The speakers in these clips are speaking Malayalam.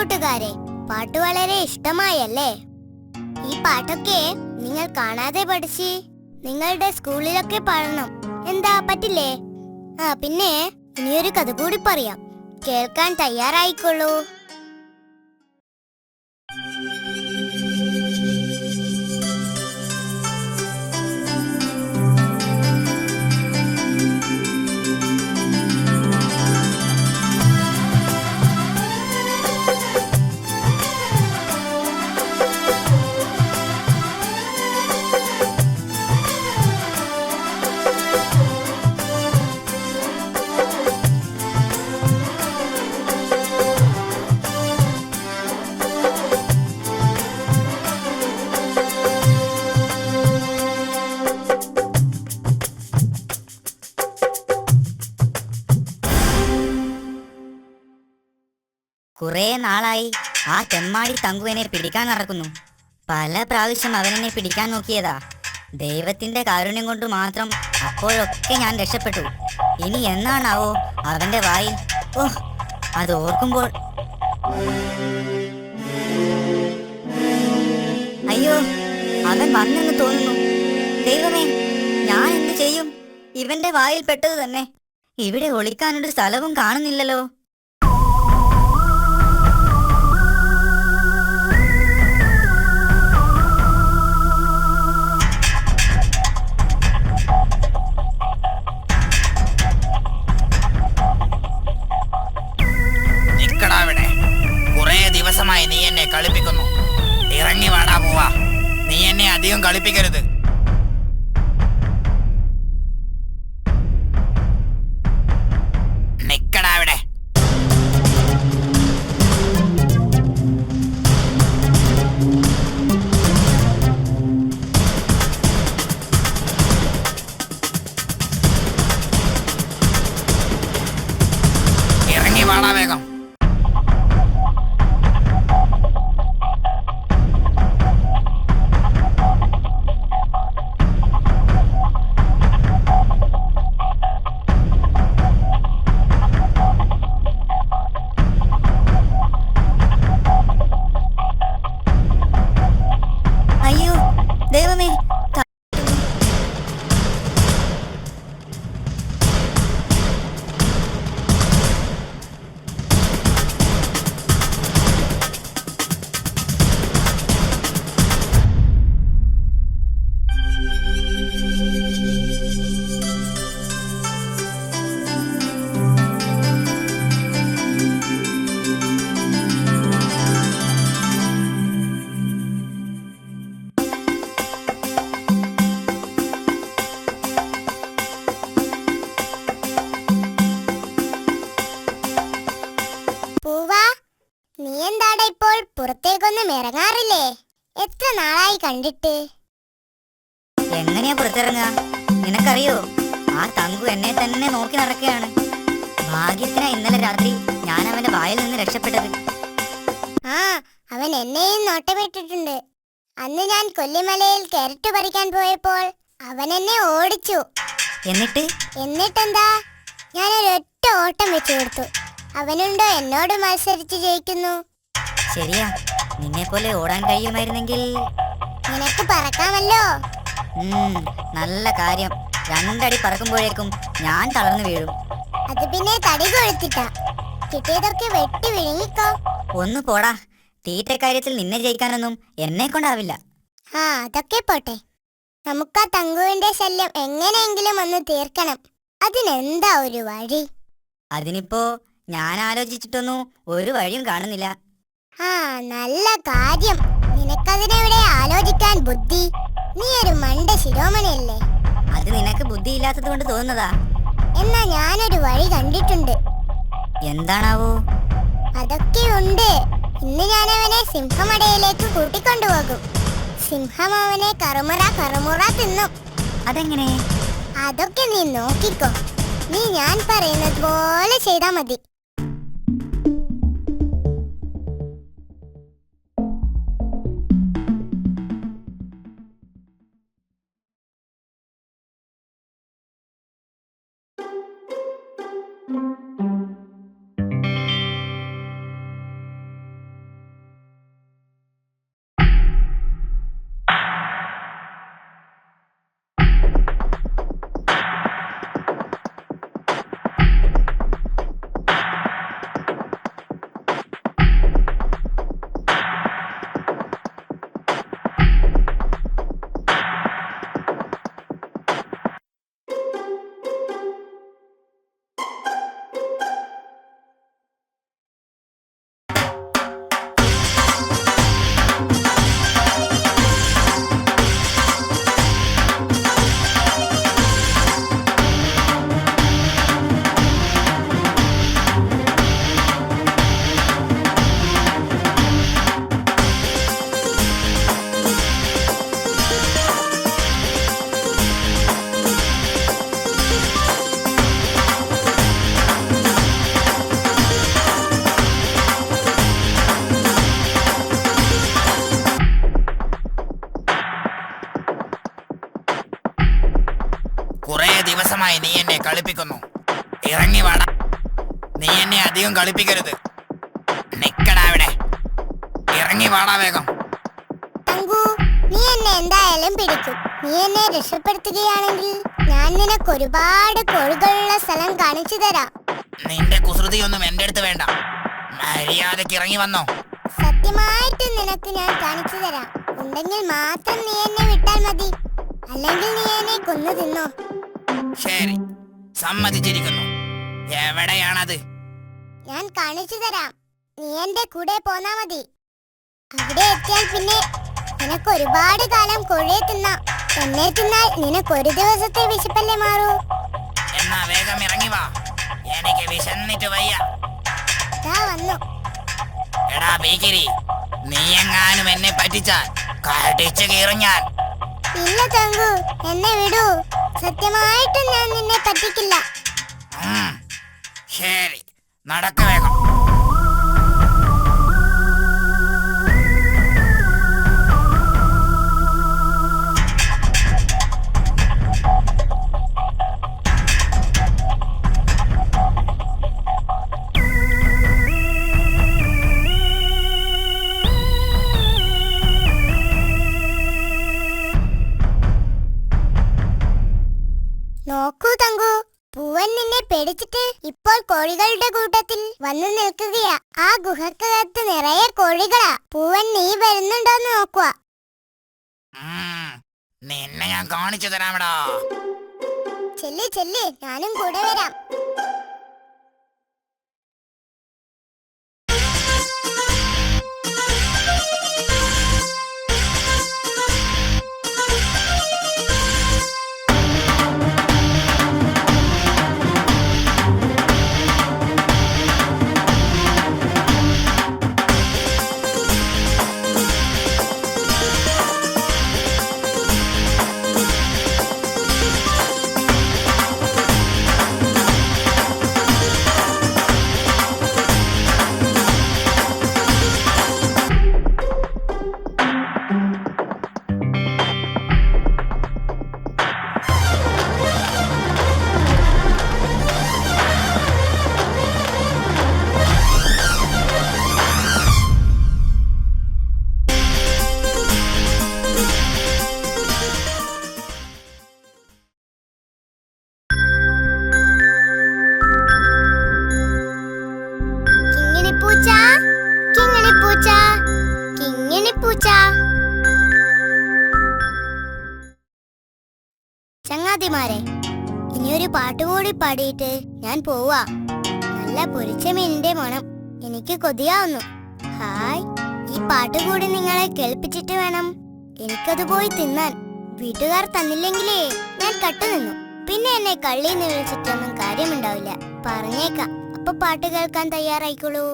കൂട്ടുകാരെ, പാട്ട് വളരെ ഇഷ്ടമായല്ലേ? ഈ പാട്ടൊക്കെ നിങ്ങൾ കാണാതെ പഠിച്ച് നിങ്ങളുടെ സ്കൂളിലൊക്കെ പാടണം. എന്താ പറ്റില്ലേ? പിന്നെ ഇനിയൊരു കഥ കൂടി പറയാം. കേൾക്കാൻ തയ്യാറായിക്കൊള്ളൂ. കുറെ നാളായി ആ തെമ്മാടി തങ്കുവിനെ പിടിക്കാൻ നടക്കുന്നു. പല പ്രാവശ്യം അവനെന്നെ പിടിക്കാൻ നോക്കിയതാ. ദൈവത്തിന്റെ കാരുണ്യം കൊണ്ട് മാത്രം അപ്പോഴൊക്കെ ഞാൻ രക്ഷപ്പെട്ടു. ഇനി എന്നാണാവോ അവന്റെ വായിൽ? ഓഹ്, അത് ഓർക്കുമ്പോൾ അയ്യോ, അവൻ വന്നെന്ന് തോന്നുന്നു. ദൈവമേ, ഞാൻ എന്ത് ചെയ്യും? ഇവന്റെ വായിൽ പെട്ടത് തന്നെ. ഇവിടെ ഒളിക്കാനൊരു സ്ഥലവും കാണുന്നില്ലല്ലോ. ദിവസമായി നീ എന്നെ കളിപ്പിക്കുന്നു. ഇറങ്ങി വാടാ പോവാ. നീ എന്നെ അധികം കളിപ്പിക്കരുത്. നിക്കടാ അവിടെ. ഇറങ്ങി വാടാ വേഗം. ദൈവമേ, പുറത്തേക്കൊന്നും ഇറങ്ങാറില്ലേ? എത്ര നാളായി കണ്ടിട്ട്. എങ്ങനെയാ പുറത്തിറങ്ങുക? നിനക്കറിയോ, ആ തങ്കു എന്നെ തന്നെ നോക്കി നടക്കുകയാണ്. ഭാഗ്യത്തിനാ ഇന്നലെ രാത്രി ഞാൻ അവന്റെ വായിൽ നിന്ന് രക്ഷപ്പെട്ടത്. അവൻ എന്നെയും നോട്ടമിട്ടിട്ടുണ്ട്. അന്ന് ഞാൻ കൊല്ലിമലയിൽ ക്യാരറ്റ് പറിക്കാൻ പോയപ്പോൾ അവൻ എന്നെ ഓടിച്ചു. എന്നിട്ടെന്താ, ഞാനൊരൊറ്റ ഓട്ടം വെച്ചു കൊടുത്തു. അവനുണ്ടോ എന്നോട് മത്സരിച്ച് ജയിക്കുന്നു? ശരിയാ, നിന്നെ പോലെ ഓടാൻ കഴിയുമായിരുന്നെങ്കിൽ നിനക്ക് പറക്കാമല്ലോ. നല്ല കാര്യം. 2 അടി പറക്കുമ്പോഴേക്കും ഞാൻ തളർന്നു വീഴും. അത് പിന്നെ തടി കൊഴുത്തിട്ടാ. കിട്ടിയതൊക്കെ വെട്ടി വിഴുങ്ങിക്കോ. ഒന്ന് പോടാ. തീറ്റക്കാര്യത്തിൽ നിന്നെ ജയിക്കാനൊന്നും എന്നെ കൊണ്ടാവില്ല. അതൊക്കെ പോട്ടെ. നമുക്കാ തങ്കുവിന്റെ ശല്യം എങ്ങനെയെങ്കിലും ഒന്ന് തീർക്കണം. അതിനെന്താ ഒരു വഴി? അതിനിപ്പോ ഞാൻ ആലോചിച്ചിട്ടൊന്നും ഒരു വഴിയും കാണുന്നില്ല. നല്ല കാര്യം. നിനക്കതിനെവിടെ ആലോചിക്കാൻ ബുദ്ധി? നീ ഒരു മണ്ട ശിരോമണിയല്ലേ. അത് നിനക്ക് ബുദ്ധിയില്ലാത്തത് കൊണ്ട് തോന്നുന്നതാ. എന്നാ ഞാനൊരു വഴി കണ്ടിട്ടുണ്ട്. എന്താണാവോ? അതൊക്കെ ഉണ്ട്. ഇന്ന് ഞാൻ അവനെ സിംഹമടയിലേക്ക് കൂട്ടിക്കൊണ്ടുപോകും. സിംഹം അവനെ കറുമുറ തിന്നും. അതെങ്ങനെ? അതൊക്കെ നീ നോക്കിക്കോ. നീ ഞാൻ പറയുന്നത് പോലെ ചെയ്താ മതി. കളിപ്പിക്കുന്നു. ഇറങ്ങി വാടാ. നീ എന്നെ അധികം കളിപ്പിക്കരുത്. നിക്കടാ അവിടെ. ഇറങ്ങി വാടാ വേഗം. തങ്കു, നീ എന്നെ എന്തായാലും പിടിക്കും. നീ എന്നെ രക്ഷപ്പെടുത്തുകയാണെങ്കിൽ ഞാൻ നിനക്ക് ഒരുപാട് കോഴികളുള്ള സ്ഥലം കാണിച്ചു തരാം. നിന്റെ കുസൃതിയൊന്നും എന്റെ അടുത്ത് വേണ്ട. മര്യാദക്ക് ഇറങ്ങി വന്നോ. സത്യമായിട്ട് നിനക്ക് ഞാൻ കാണിച്ചു തരാം. ഉണ്ടെങ്കിൽ മാത്രം നീ എന്നെ വിട്ടാൽ മതി. അല്ലെങ്കിൽ നീ എന്നെ കൊന്നു തിന്നോ. ശരി, സമ്മതിച്ചിരിക്കുന്നു. എവിടെയാണത്? ഞാൻ കാണിച്ചു തരാം. നീ എന്റെ കൂടെ പോന്നാ മതി. അവിടെ എത്തിയാൽ പിന്നെ നിനക്ക് ഒരുപാട് കാലം കോഴിയെ തിന്നാം. എന്നെ തിന്നാൽ നിനക്ക് ഒരു ദിവസത്തെ വിശപ്പല്ലേ മാറൂ. എന്നാ വേഗം ഇറങ്ങി വാ. എനിക്ക് വിശന്നിട്ട് വയ്യ. ദാ വന്നു. എടാ ഭീകരി, നീ എങ്ങാനും എന്നെ പറ്റിച്ചാൽ കടിച്ചു കീറും ഞാൻ. ഇല്ല തങ്കു, എന്നെ വിടൂ. സത്യമായിട്ടും ഞാൻ നിന്നെ പറ്റിക്കില്ല. ശരി, നടക്ക വേഗം. നോക്കൂ തങ്കു, പൂവൻ നിന്നെ പേടിച്ചിട്ട് ഇപ്പോൾ കോഴികളുടെ കൂട്ടത്തിൽ വന്നു നിൽക്കുകയാ. ആ ഗുഹക്കകത്ത് നിറയെ കോഴികളാ. പൂവൻ നീ വരുന്നുണ്ടോന്ന് നോക്കുക. നിന്നെ ഞാൻ കാണിച്ചു തരാമടാ. ചെല്ല് ചെല്ല്, ഞാനും കൂടെ വരാം. ചങ്ങാതിമാരെ, ഇനിയൊരു പാട്ടുകൂടി പാടിയിട്ട് ഞാൻ പോവാ. നല്ല പൊരിച്ച മീനിന്റെ മണം എനിക്ക് കൊതിയാവുന്നു. ഹായ്, ഈ പാട്ടുകൂടി നിങ്ങളെ കേൾപ്പിച്ചിട്ട് വേണം എനിക്കത് പോയി തിന്നാൻ. വീട്ടുകാർ തന്നില്ലെങ്കിലേ ഞാൻ കട്ടുനിന്നു. പിന്നെ എന്നെ കള്ളിന്ന് വിളിച്ചിട്ടൊന്നും കാര്യമുണ്ടാവില്ല. പറഞ്ഞേക്കാം. അപ്പൊ പാട്ട് കേൾക്കാൻ തയ്യാറായിക്കോളൂ.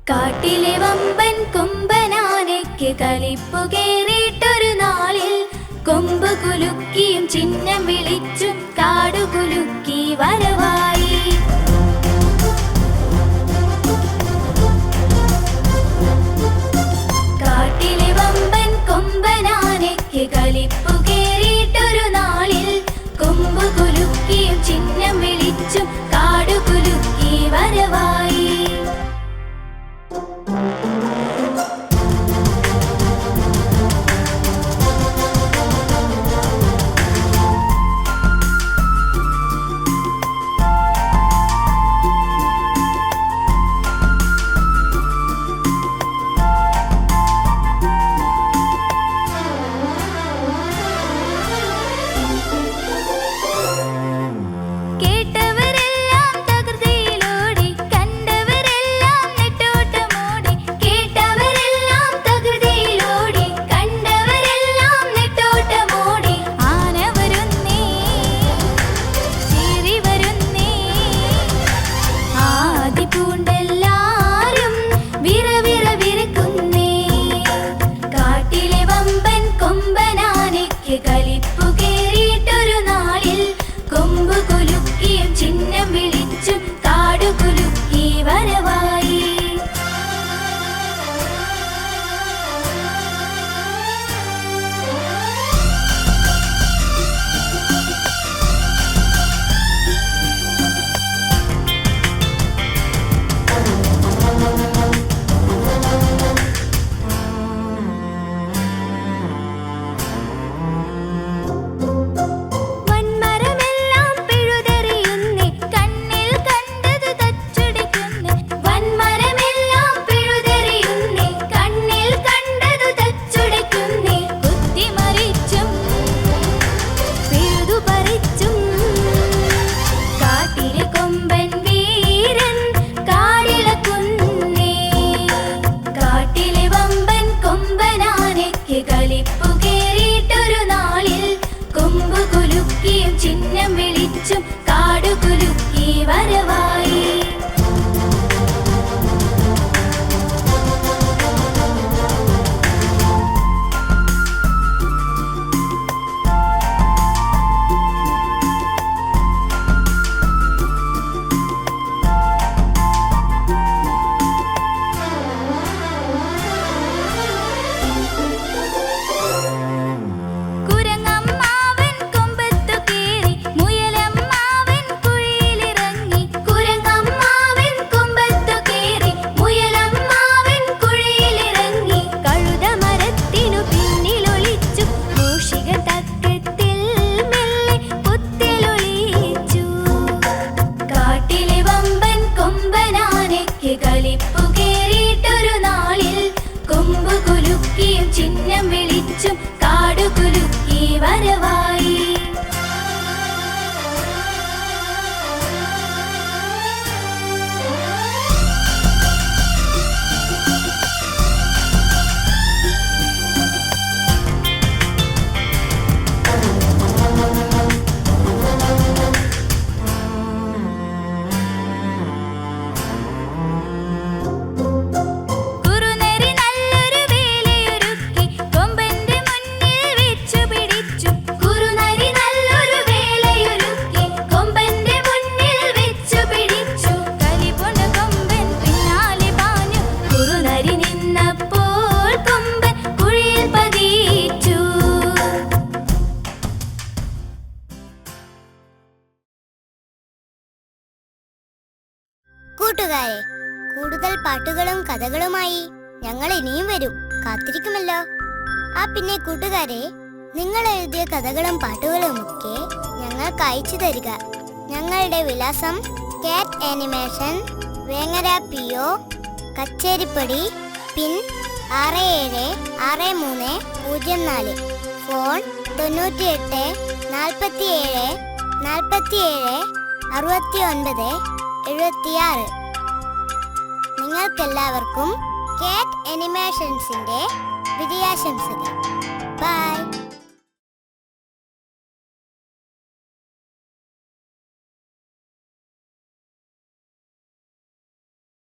കാട്ടിലെ വമ്പൻ കൊമ്പനാനയ്ക്ക് കലിപ്പു കേറിയിട്ടൊരു നാളിൽ കൊമ്പ് കുലുക്കിയും ചിഹ്നം വിളിച്ചും കാടു കുലുക്കി വരവായി. കാട്ടിലെ വമ്പൻ കൊമ്പനാനയ്ക്ക് കലിപ്പു കേറിയിട്ടൊരു നാളിൽ കൊമ്പ് കുലുക്കിയും ചിഹ്നം വിളിച്ചും കാടു കുലുക്കി വരവായി. കേട്ടവരെല്ലാം വേങ്ങരപ്പിന്നാലെ കളിപ്പു കേറിയിട്ടൊരു നാളിൽ കൊമ്പ് കുലുക്കിയും ചിഹ്നം വിളിച്ചും കാടു കുലുക്കി വരവായി. കുറുനരി നല്ലൊരു വേലയൊരുക്കി കൊമ്പന്റെ മുന്നിൽ വെച്ചു പിടിച്ചു. കുറുനരി നല്ലൊരു വേലയൊരുക്കി കൊമ്പന്റെ മുന്നിൽ വെച്ചു പിടിച്ചു. കലിപൊണ്ട കൊമ്പൻ പിന്നാലെ പാഞ്ഞു. കുറുനരി നിന്നപ്പോൾ കൊമ്പൻ കുഴിയിൽ പതിച്ചു. കൂട്ടുകാരെ, കൂടുതൽ പാട്ടുകളും കഥകളുമായി ഞങ്ങൾ ഇനിയും വരും. കാത്തിരിക്കുമല്ലോ. പിന്നെ കൂട്ടുകാരെ, നിങ്ങൾ എഴുതിയ കഥകളും പാട്ടുകളും ഒക്കെ ഞങ്ങൾക്ക് അയച്ചു തരിക. ഞങ്ങളുടെ വിലാസം കാറ്റ് ആനിമേഷൻ, വേങ്ങര PO, കച്ചേരിപ്പടി, പിൻ 676304, ഫോൺ 98 47 47 69 76. നിങ്ങൾക്കെല്ലാവർക്കും കാറ്റ് ആനിമേഷൻസിന്റെ വിജയാശംസകൾ. ബൈ.